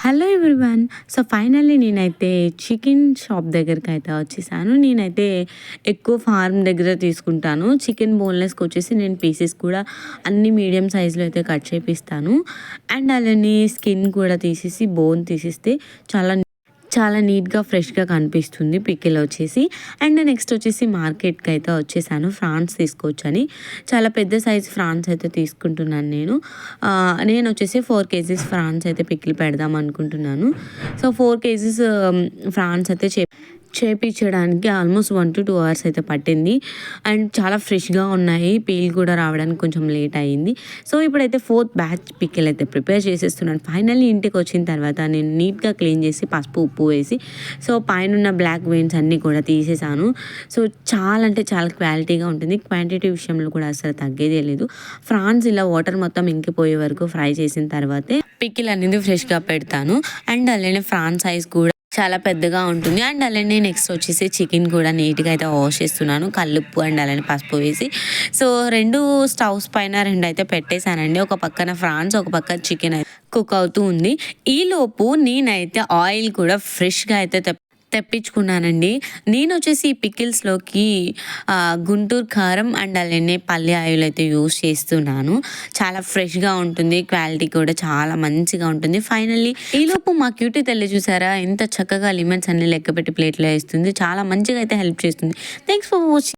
Hello everyone. So finally నేనైతే chicken shop దగ్గరికి అయితే వచ్చేసాను. నేనైతే ఎక్కువ ఫార్మ్ దగ్గర తీసుకుంటాను. చికెన్ బోన్లెస్కి వచ్చేసి నేను పీసెస్ కూడా అన్ని మీడియం సైజులో అయితే కట్ చేపిస్తాను. అండ్ అలానే స్కిన్ కూడా తీసేసి బోన్ తీసేస్తే చాలా చాలా నీట్గా ఫ్రెష్గా కనిపిస్తుంది పికిల్ వచ్చేసి. అండ్ నెక్స్ట్ వచ్చేసి మార్కెట్కి అయితే వచ్చేసాను ఫ్రాన్స్ తీసుకోవచ్చని. చాలా పెద్ద సైజ్ ఫ్రాన్స్ అయితే తీసుకుంటున్నాను నేను వచ్చేసి 4 కేజీస్ ఫ్రాన్స్ అయితే పికిల్ పెడదాం అనుకుంటున్నాను. సో 4 కేజీస్ ఫ్రాన్స్ అయితే చేపించడానికి ఆల్మోస్ట్ 1 to 2 hours అయితే పట్టింది. అండ్ చాలా ఫ్రెష్గా ఉన్నాయి. పీల్ కూడా రావడానికి కొంచెం లేట్ అయ్యింది. సో ఇప్పుడైతే 4th బ్యాచ్ పికిల్ అయితే ప్రిపేర్ చేసేస్తున్నాను. ఫైనల్లీ ఇంటికి వచ్చిన తర్వాత నేను నీట్గా క్లీన్ చేసి పసుపు ఉప్పు వేసి సో పైన బ్లాక్ వెయిన్స్ అన్నీ కూడా తీసేసాను. సో చాలా అంటే చాలా క్వాలిటీగా ఉంటుంది. క్వాంటిటీ విషయంలో కూడా అసలు తగ్గేదే లేదు. ఫ్రాన్స్ ఇలా వాటర్ మొత్తం ఇంకిపోయే వరకు ఫ్రై చేసిన తర్వాతే పికిల్ అనేది ఫ్రెష్గా పెడతాను. అండ్ అలానే ఫ్రాన్స్ సైజ్ కూడా చాలా పెద్దగా ఉంటుంది. అండ్ అలానే నెక్స్ట్ వచ్చేసి చికెన్ కూడా నీట్గా అయితే వాష్ చేస్తున్నాను కల్లుప్పు అండ్ అలానే పసుపు వేసి. సో 2 స్టవ్స్ పైన 2 అయితే పెట్టేశానండి. ఒక పక్కన ఫ్రాన్స్, ఒక పక్క చికెన్ అయితే కుక్ అవుతూ ఉంది. ఈలోపు నేనైతే ఆయిల్ కూడా ఫ్రెష్గా అయితే తెప్పించుకున్నానండి. నేను వచ్చేసి ఈ పికిల్స్లోకి గుంటూరు కారం అండ్ అలానే పల్లి ఆయిల్ అయితే యూస్ చేస్తున్నాను. చాలా ఫ్రెష్గా ఉంటుంది. క్వాలిటీ కూడా చాలా మంచిగా ఉంటుంది. ఫైనల్లీ ఈలోపు మా క్యూటీ తల్లి చూసారా ఎంత చక్కగా లిమన్స్ అన్ని లెక్క పెట్టి ప్లేట్లో వేస్తుంది. చాలా మంచిగా అయితే హెల్ప్ చేస్తుంది. Thanks for watching.